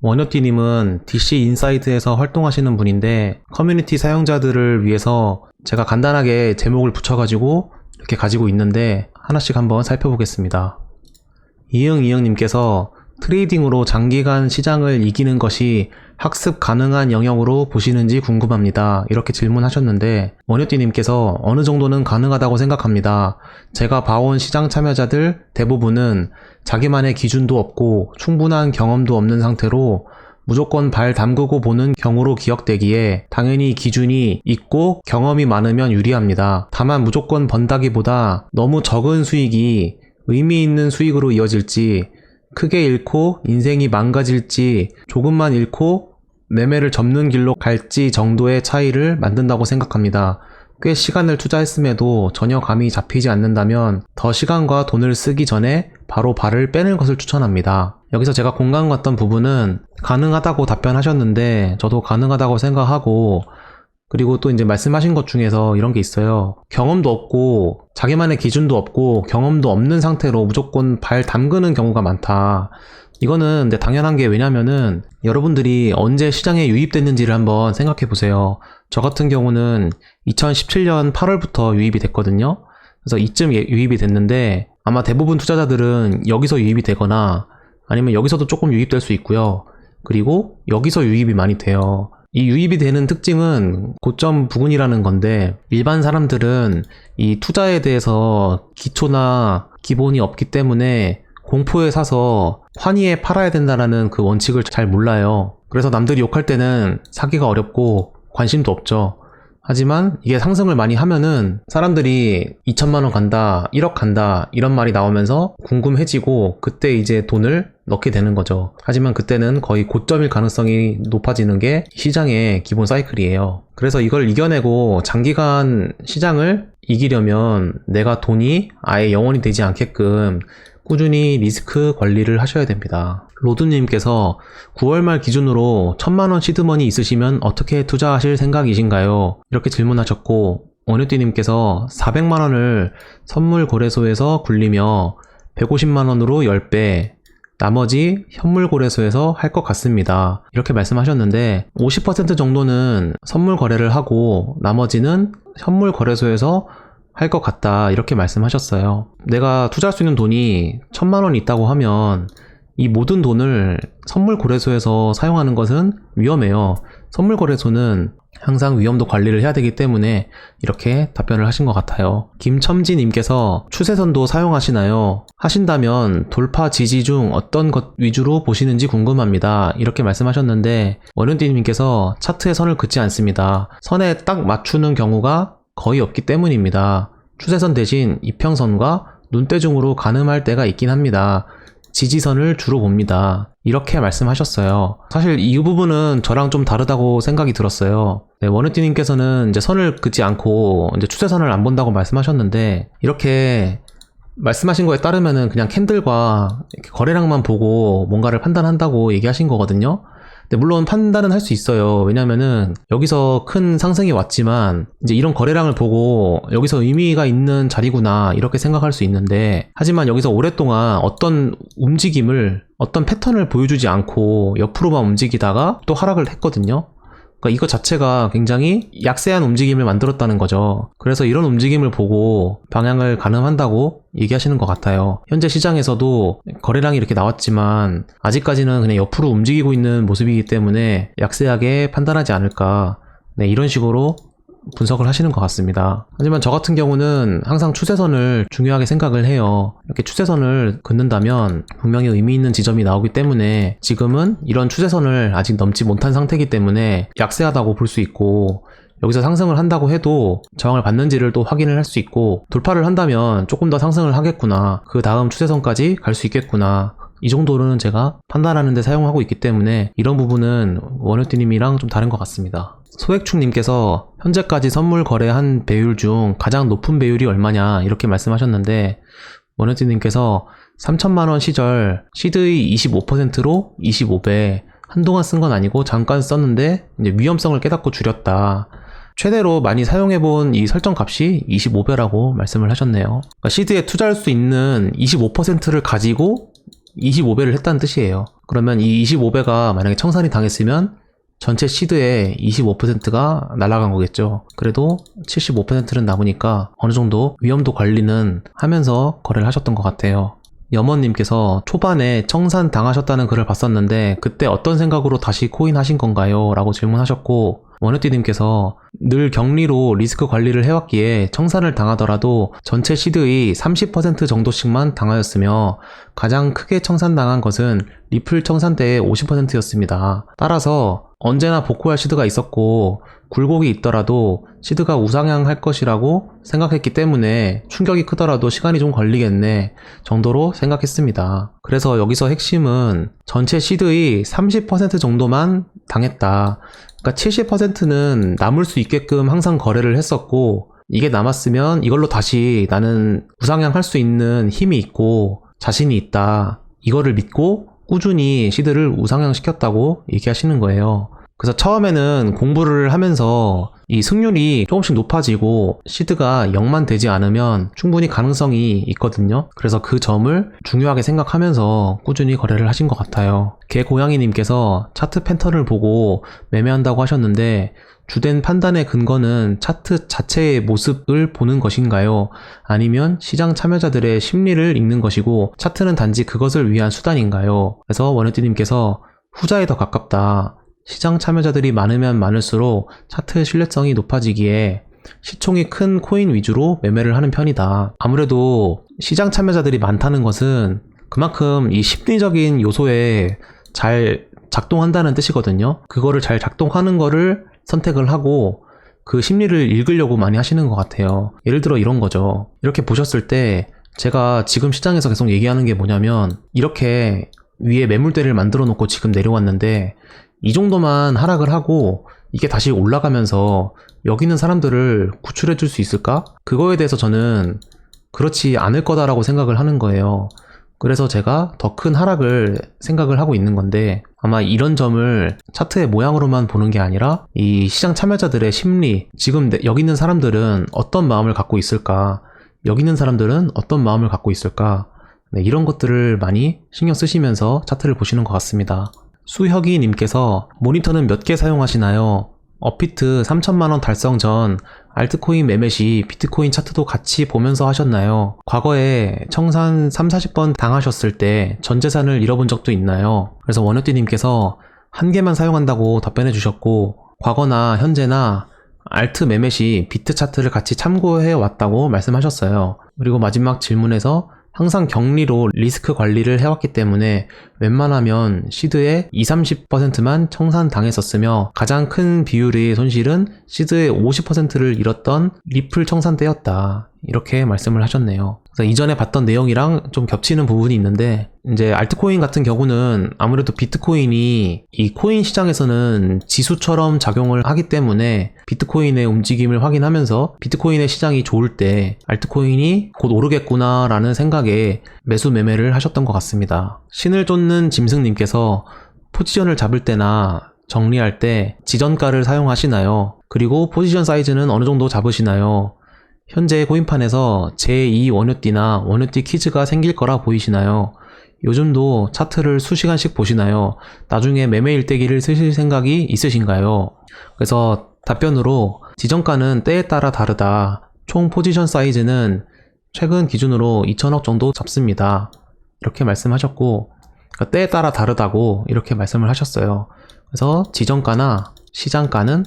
원효띠님은 DC 인사이드에서 활동하시는 분인데 커뮤니티 사용자들을 위해서 제가 간단하게 제목을 붙여가지고 이렇게 가지고 있는데 하나씩 한번 살펴보겠습니다. 이응님께서 트레이딩으로 장기간 시장을 이기는 것이 학습 가능한 영역으로 보시는지 궁금합니다. 이렇게 질문하셨는데 원효띠님께서 어느 정도는 가능하다고 생각합니다. 제가 봐온 시장 참여자들 대부분은 자기만의 기준도 없고 충분한 경험도 없는 상태로 무조건 발 담그고 보는 경우로 기억되기에 당연히 기준이 있고 경험이 많으면 유리합니다. 다만 무조건 번다기보다 너무 적은 수익이 의미 있는 수익으로 이어질지, 크게 잃고 인생이 망가질지, 조금만 잃고 매매를 접는 길로 갈지 정도의 차이를 만든다고 생각합니다. 꽤 시간을 투자했음에도 전혀 감이 잡히지 않는다면 더 시간과 돈을 쓰기 전에 바로 발을 빼는 것을 추천합니다. 여기서 제가 공감 갔던 부분은 가능하다고 답변하셨는데 저도 가능하다고 생각하고, 그리고 또 이제 말씀하신 것 중에서 이런 게 있어요. 경험도 없고 자기만의 기준도 없고 경험도 없는 상태로 무조건 발 담그는 경우가 많다. 이거는 근데 당연한 게, 왜냐면은 여러분들이 언제 시장에 유입됐는지를 한번 생각해 보세요. 저 같은 경우는 2017년 8월부터 유입이 됐거든요. 그래서 이쯤 유입이 됐는데 아마 대부분 투자자들은 여기서 유입이 되거나 아니면 여기서도 조금 유입될 수 있고요. 그리고 여기서 유입이 많이 돼요. 이 유입이 되는 특징은 고점 부근이라는 건데, 일반 사람들은 이 투자에 대해서 기초나 기본이 없기 때문에 공포에 사서 환희에 팔아야 된다는 그 원칙을 잘 몰라요. 그래서 남들이 욕할 때는 사기가 어렵고 관심도 없죠. 하지만 이게 상승을 많이 하면은 사람들이 2천만원 간다, 1억 간다 이런 말이 나오면서 궁금해지고 그때 이제 돈을 넣게 되는 거죠. 하지만 그때는 거의 고점일 가능성이 높아지는 게 시장의 기본 사이클이에요. 그래서 이걸 이겨내고 장기간 시장을 이기려면 내가 돈이 아예 영원히 되지 않게끔 꾸준히 리스크 관리를 하셔야 됩니다. 로드님께서 9월 말 기준으로 1000만원 시드머니 있으시면 어떻게 투자하실 생각이신가요? 이렇게 질문하셨고, 원효띠님께서 400만원을 선물거래소에서 굴리며 150만원으로 10배, 나머지 현물거래소에서 할 것 같습니다. 이렇게 말씀하셨는데 50% 정도는 선물거래를 하고 나머지는 현물거래소에서 할 것 같다, 이렇게 말씀하셨어요. 내가 투자할 수 있는 돈이 1000만원 있다고 하면 이 모든 돈을 선물거래소에서 사용하는 것은 위험해요. 선물거래소는 항상 위험도 관리를 해야 되기 때문에 이렇게 답변을 하신 것 같아요. 김첨지님께서 추세선도 사용하시나요? 하신다면 돌파 지지 중 어떤 것 위주로 보시는지 궁금합니다. 이렇게 말씀하셨는데 원현디님께서 차트에 선을 긋지 않습니다. 선에 딱 맞추는 경우가 거의 없기 때문입니다. 추세선 대신 이평선과 눈대중으로 가늠할 때가 있긴 합니다. 지지선을 주로 봅니다. 이렇게 말씀하셨어요. 사실 이 부분은 저랑 좀 다르다고 생각이 들었어요. 네, 원우띠님께서는 이제 선을 긋지 않고 이제 추세선을 안 본다고 말씀하셨는데, 이렇게 말씀하신 거에 따르면은 그냥 캔들과 이렇게 거래량만 보고 뭔가를 판단한다고 얘기하신 거거든요. 근데 물론 판단은 할 수 있어요. 왜냐면은 여기서 큰 상승이 왔지만 이제 이런 거래량을 보고 여기서 의미가 있는 자리구나 이렇게 생각할 수 있는데, 하지만 여기서 오랫동안 어떤 움직임을, 어떤 패턴을 보여주지 않고 옆으로만 움직이다가 또 하락을 했거든요. 그러니까 이거 자체가 굉장히 약세한 움직임을 만들었다는 거죠. 그래서 이런 움직임을 보고 방향을 가늠한다고 얘기하시는 것 같아요. 현재 시장에서도 거래량이 이렇게 나왔지만 아직까지는 그냥 옆으로 움직이고 있는 모습이기 때문에 약세하게 판단하지 않을까, 네, 이런 식으로 분석을 하시는 것 같습니다. 하지만 저 같은 경우는 항상 추세선을 중요하게 생각을 해요. 이렇게 추세선을 긋는다면 분명히 의미 있는 지점이 나오기 때문에 지금은 이런 추세선을 아직 넘지 못한 상태이기 때문에 약세하다고 볼 수 있고, 여기서 상승을 한다고 해도 저항을 받는지를 또 확인을 할 수 있고, 돌파를 한다면 조금 더 상승을 하겠구나, 그 다음 추세선까지 갈 수 있겠구나, 이 정도는 제가 판단하는 데 사용하고 있기 때문에 이런 부분은 원효띠님이랑 좀 다른 것 같습니다. 소액축님께서 현재까지 선물 거래한 배율 중 가장 높은 배율이 얼마냐 이렇게 말씀하셨는데, 원효띠님께서 3천만원 시절 시드의 25%로 25배, 한동안 쓴 건 아니고 잠깐 썼는데 이제 위험성을 깨닫고 줄였다. 최대로 많이 사용해본 이 설정값이 25배라고 말씀을 하셨네요. 그러니까 시드에 투자할 수 있는 25%를 가지고 25배를 했다는 뜻이에요. 그러면 이 25배가 만약에 청산이 당했으면 전체 시드의 25%가 날아간 거겠죠. 그래도 75%는 남으니까 어느 정도 위험도 관리는 하면서 거래를 하셨던 것 같아요. 염원님께서 초반에 청산 당하셨다는 글을 봤었는데 그때 어떤 생각으로 다시 코인 하신 건가요? 라고 질문하셨고, 원효띠님께서 늘 격리로 리스크 관리를 해왔기에 청산을 당하더라도 전체 시드의 30% 정도씩만 당하였으며 가장 크게 청산당한 것은 리플 청산 때의 50%였습니다. 따라서 언제나 복구할 시드가 있었고 굴곡이 있더라도 시드가 우상향할 것이라고 생각했기 때문에 충격이 크더라도 시간이 좀 걸리겠네 정도로 생각했습니다. 그래서 여기서 핵심은 전체 시드의 30% 정도만 당했다. 그러니까 70%는 남을 수 있게끔 항상 거래를 했었고, 이게 남았으면 이걸로 다시 나는 우상향할 수 있는 힘이 있고 자신이 있다. 이거를 믿고 꾸준히 시드를 우상향시켰다고 얘기하시는 거예요. 그래서 처음에는 공부를 하면서 이 승률이 조금씩 높아지고 시드가 0만 되지 않으면 충분히 가능성이 있거든요. 그래서 그 점을 중요하게 생각하면서 꾸준히 거래를 하신 것 같아요. 개고양이님께서 차트 패턴을 보고 매매한다고 하셨는데 주된 판단의 근거는 차트 자체의 모습을 보는 것인가요? 아니면 시장 참여자들의 심리를 읽는 것이고 차트는 단지 그것을 위한 수단인가요? 그래서 원효띠님께서 후자에 더 가깝다. 시장 참여자들이 많으면 많을수록 차트의 신뢰성이 높아지기에 시총이 큰 코인 위주로 매매를 하는 편이다. 아무래도 시장 참여자들이 많다는 것은 그만큼 이 심리적인 요소에 잘 작동한다는 뜻이거든요. 그거를 잘 작동하는 거를 선택을 하고 그 심리를 읽으려고 많이 하시는 것 같아요. 예를 들어 이런 거죠. 이렇게 보셨을 때 제가 지금 시장에서 계속 얘기하는 게 뭐냐면, 이렇게 위에 매물대를 만들어 놓고 지금 내려왔는데 이 정도만 하락을 하고 이게 다시 올라가면서 여기 있는 사람들을 구출해 줄 수 있을까? 그거에 대해서 저는 그렇지 않을 거다라고 생각을 하는 거예요. 그래서 제가 더 큰 하락을 생각을 하고 있는 건데, 아마 이런 점을 차트의 모양으로만 보는 게 아니라 이 시장 참여자들의 심리, 지금 여기 있는 사람들은 어떤 마음을 갖고 있을까? 여기 있는 사람들은 어떤 마음을 갖고 있을까? 네, 이런 것들을 많이 신경 쓰시면서 차트를 보시는 것 같습니다. 수혁이님께서 모니터는 몇 개 사용하시나요? 업비트 3천만원 달성 전 알트코인 매매 시 비트코인 차트도 같이 보면서 하셨나요? 과거에 청산 30-40번 당하셨을 때 전 재산을 잃어본 적도 있나요? 그래서 원효띠님께서 한 개만 사용한다고 답변해 주셨고, 과거나 현재나 알트 매매 시 비트 차트를 같이 참고해 왔다고 말씀하셨어요. 그리고 마지막 질문에서 항상 격리로 리스크 관리를 해왔기 때문에 웬만하면 시드의 20-30%만 청산당했었으며 가장 큰 비율의 손실은 시드의 50%를 잃었던 리플 청산 때였다. 이렇게 말씀을 하셨네요. 그래서 이전에 봤던 내용이랑 좀 겹치는 부분이 있는데, 이제 알트코인 같은 경우는 아무래도 비트코인이 이 코인 시장에서는 지수처럼 작용을 하기 때문에 비트코인의 움직임을 확인하면서 비트코인의 시장이 좋을 때 알트코인이 곧 오르겠구나 라는 생각에 매수 매매를 하셨던 것 같습니다. 신을 쫓는 짐승님께서 포지션을 잡을 때나 정리할 때 지정가를 사용하시나요? 그리고 포지션 사이즈는 어느 정도 잡으시나요? 현재 코인판에서 제2 원효띠나 원효띠 퀴즈가 생길 거라 보이시나요? 요즘도 차트를 수시간씩 보시나요? 나중에 매매 일대기를 쓰실 생각이 있으신가요? 그래서 답변으로 지정가는 때에 따라 다르다. 총 포지션 사이즈는 최근 기준으로 2천억 정도 잡습니다. 이렇게 말씀하셨고, 그러니까 때에 따라 다르다고 이렇게 말씀을 하셨어요. 그래서 지정가나 시장가는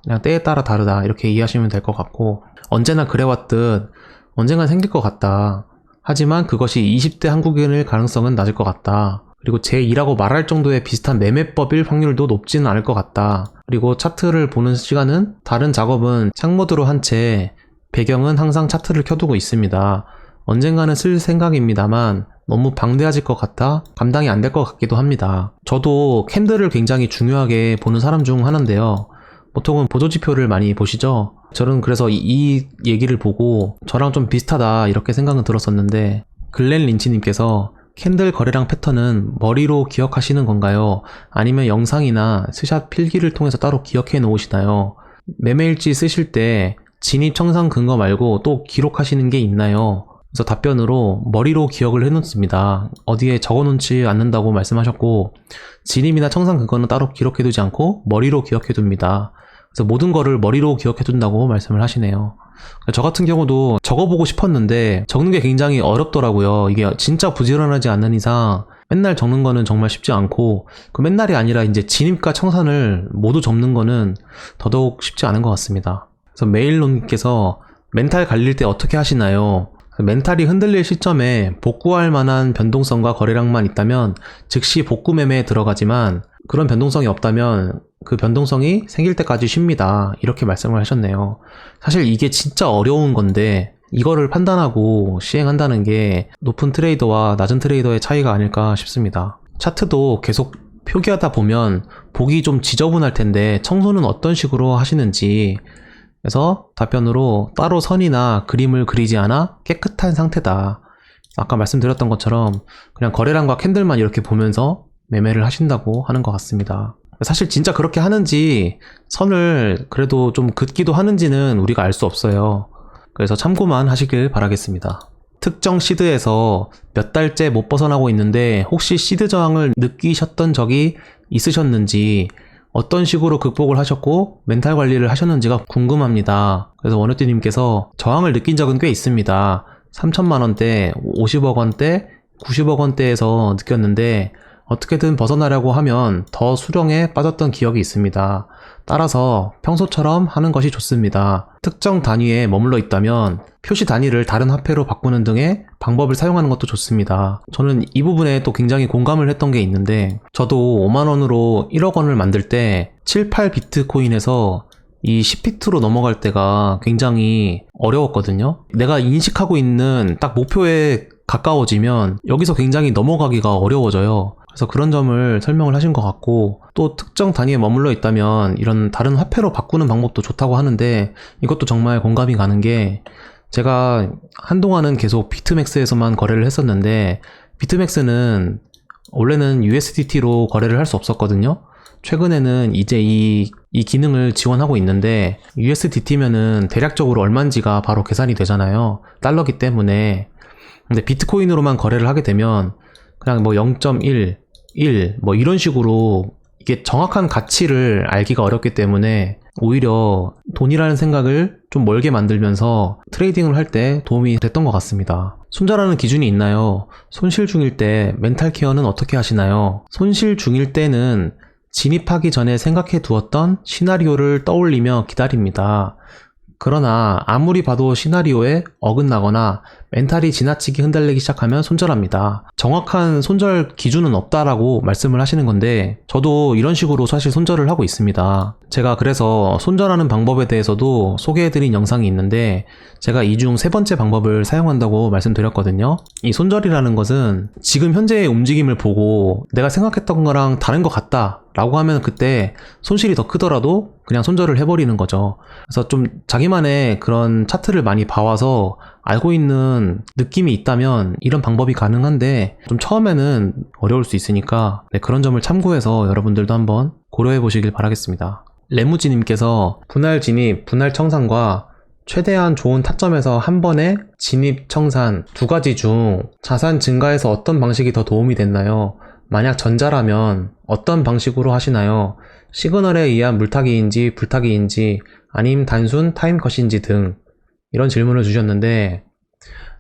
그냥 때에 따라 다르다 이렇게 이해하시면 될 것 같고, 언제나 그래왔듯 언젠간 생길 것 같다. 하지만 그것이 20대 한국인일 가능성은 낮을 것 같다. 그리고 제2라고 말할 정도의 비슷한 매매법일 확률도 높지는 않을 것 같다. 그리고 차트를 보는 시간은 다른 작업은 창모드로 한 채 배경은 항상 차트를 켜두고 있습니다. 언젠가는 쓸 생각입니다만 너무 방대해질 것 같아 감당이 안 될 것 같기도 합니다. 저도 캔들을 굉장히 중요하게 보는 사람 중 하나인데요. 보통은 보조지표를 많이 보시죠? 저는 그래서 이 얘기를 보고 저랑 좀 비슷하다 이렇게 생각은 들었었는데, 글렌 린치님께서 캔들 거래량 패턴은 머리로 기억하시는 건가요? 아니면 영상이나 스샷 필기를 통해서 따로 기억해 놓으시나요? 매매일지 쓰실 때 진입 청산 근거 말고 또 기록하시는 게 있나요? 그래서 답변으로 머리로 기억을 해놓습니다. 어디에 적어놓지 않는다고 말씀하셨고, 진입이나 청산 그거는 따로 기록해두지 않고 머리로 기억해둡니다. 그래서 모든 거를 머리로 기억해둔다고 말씀을 하시네요. 저 같은 경우도 적어보고 싶었는데 적는 게 굉장히 어렵더라고요. 이게 진짜 부지런하지 않는 이상 맨날 적는 거는 정말 쉽지 않고, 그 맨날이 아니라 이제 진입과 청산을 모두 적는 거는 더더욱 쉽지 않은 것 같습니다. 그래서 메일론님께서 멘탈 갈릴 때 어떻게 하시나요? 멘탈이 흔들릴 시점에 복구할 만한 변동성과 거래량만 있다면 즉시 복구 매매에 들어가지만, 그런 변동성이 없다면 그 변동성이 생길 때까지 쉽니다. 이렇게 말씀을 하셨네요. 사실 이게 진짜 어려운 건데 이거를 판단하고 시행한다는 게 높은 트레이더와 낮은 트레이더의 차이가 아닐까 싶습니다. 차트도 계속 표기하다 보면 보기 좀 지저분할 텐데 청소는 어떤 식으로 하시는지, 그래서 답변으로 따로 선이나 그림을 그리지 않아 깨끗한 상태다. 아까 말씀드렸던 것처럼 그냥 거래량과 캔들만 이렇게 보면서 매매를 하신다고 하는 것 같습니다. 사실 진짜 그렇게 하는지 선을 그래도 좀 긋기도 하는지는 우리가 알 수 없어요. 그래서 참고만 하시길 바라겠습니다. 특정 시드에서 몇 달째 못 벗어나고 있는데 혹시 시드 저항을 느끼셨던 적이 있으셨는지, 어떤 식으로 극복을 하셨고 멘탈 관리를 하셨는지가 궁금합니다. 그래서 원효띠님께서 저항을 느낀 적은 꽤 있습니다. 3천만원대, 50억원대, 90억원대에서 느꼈는데 어떻게든 벗어나려고 하면 더 수렁에 빠졌던 기억이 있습니다. 따라서 평소처럼 하는 것이 좋습니다. 특정 단위에 머물러 있다면 표시 단위를 다른 화폐로 바꾸는 등의 방법을 사용하는 것도 좋습니다. 저는 이 부분에 또 굉장히 공감을 했던 게 있는데, 저도 5만원으로 1억원을 만들 때 7, 8비트코인에서 이 10비트로 넘어갈 때가 굉장히 어려웠거든요. 내가 인식하고 있는 딱 목표에 가까워지면 여기서 굉장히 넘어가기가 어려워져요. 그래서 그런 점을 설명을 하신 것 같고, 또 특정 단위에 머물러 있다면 이런 다른 화폐로 바꾸는 방법도 좋다고 하는데, 이것도 정말 공감이 가는 게, 제가 한동안은 계속 비트맥스에서만 거래를 했었는데, 비트맥스는 원래는 USDT로 거래를 할 수 없었거든요. 최근에는 이제 이 기능을 지원하고 있는데, USDT면은 대략적으로 얼마인지가 바로 계산이 되잖아요. 달러기 때문에. 근데 비트코인으로만 거래를 하게 되면 그냥 뭐 0.1, 1 뭐 이런 식으로 이게 정확한 가치를 알기가 어렵기 때문에 오히려 돈이라는 생각을 좀 멀게 만들면서 트레이딩을 할 때 도움이 됐던 것 같습니다. 손절하는 기준이 있나요? 손실 중일 때 멘탈 케어는 어떻게 하시나요? 손실 중일 때는 진입하기 전에 생각해 두었던 시나리오를 떠올리며 기다립니다. 그러나 아무리 봐도 시나리오에 어긋나거나 멘탈이 지나치게 흔들리기 시작하면 손절합니다. 정확한 손절 기준은 없다라고 말씀을 하시는 건데, 저도 이런 식으로 사실 손절을 하고 있습니다. 제가 그래서 손절하는 방법에 대해서도 소개해드린 영상이 있는데, 제가 이 중 세 번째 방법을 사용한다고 말씀드렸거든요. 이 손절이라는 것은 지금 현재의 움직임을 보고 내가 생각했던 거랑 다른 것 같다 라고 하면 그때 손실이 더 크더라도 그냥 손절을 해버리는 거죠. 그래서 좀 자기만의 그런 차트를 많이 봐와서 알고 있는 느낌이 있다면 이런 방법이 가능한데, 좀 처음에는 어려울 수 있으니까 그런 점을 참고해서 여러분들도 한번 고려해 보시길 바라겠습니다. 레무지님께서 분할 진입, 분할 청산과 최대한 좋은 타점에서 한 번에 진입, 청산 두 가지 중 자산 증가에서 어떤 방식이 더 도움이 됐나요? 만약 전자라면 어떤 방식으로 하시나요? 시그널에 의한 물타기인지 불타기인지 아님 단순 타임컷인지 등 이런 질문을 주셨는데,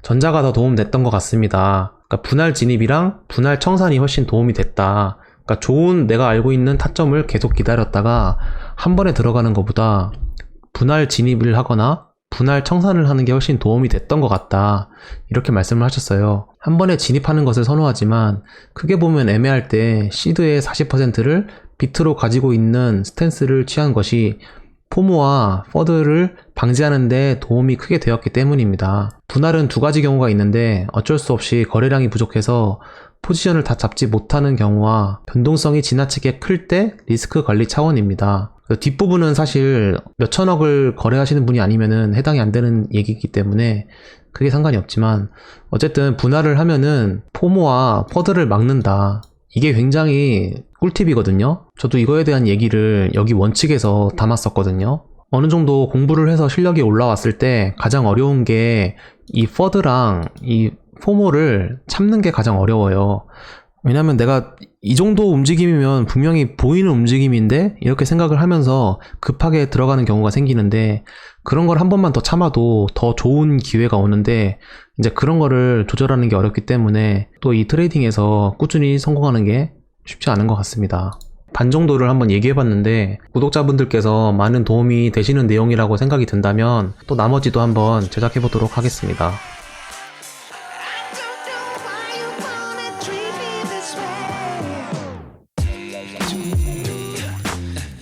전자가 더 도움됐던 것 같습니다. 그러니까 분할 진입이랑 분할 청산이 훨씬 도움이 됐다. 그러니까 좋은 내가 알고 있는 타점을 계속 기다렸다가 한 번에 들어가는 것보다 분할 진입을 하거나 분할 청산을 하는 게 훨씬 도움이 됐던 것 같다. 이렇게 말씀을 하셨어요. 한 번에 진입하는 것을 선호하지만 크게 보면 애매할 때 시드의 40%를 비트로 가지고 있는 스탠스를 취한 것이 포모와 퍼드를 방지하는 데 도움이 크게 되었기 때문입니다. 분할은 두 가지 경우가 있는데 어쩔 수 없이 거래량이 부족해서 포지션을 다 잡지 못하는 경우와 변동성이 지나치게 클 때 리스크 관리 차원입니다. 뒷부분은 사실 몇천억을 거래하시는 분이 아니면은 해당이 안 되는 얘기이기 때문에 크게 상관이 없지만, 어쨌든 분할을 하면은 포모와 퍼드를 막는다. 이게 굉장히 꿀팁이거든요. 저도 이거에 대한 얘기를 여기 원칙에서 담았었거든요. 어느 정도 공부를 해서 실력이 올라왔을 때 가장 어려운 게 이 퍼드랑 이 포모를 참는 게 가장 어려워요. 왜냐면 내가 이 정도 움직임이면 분명히 보이는 움직임인데 이렇게 생각을 하면서 급하게 들어가는 경우가 생기는데, 그런 걸 한 번만 더 참아도 더 좋은 기회가 오는데 이제 그런 거를 조절하는 게 어렵기 때문에 또 이 트레이딩에서 꾸준히 성공하는 게 쉽지 않은 것 같습니다. 반 정도를 한번 얘기해봤는데 구독자분들께서 많은 도움이 되시는 내용이라고 생각이 든다면 또 나머지도 한번 제작해보도록 하겠습니다.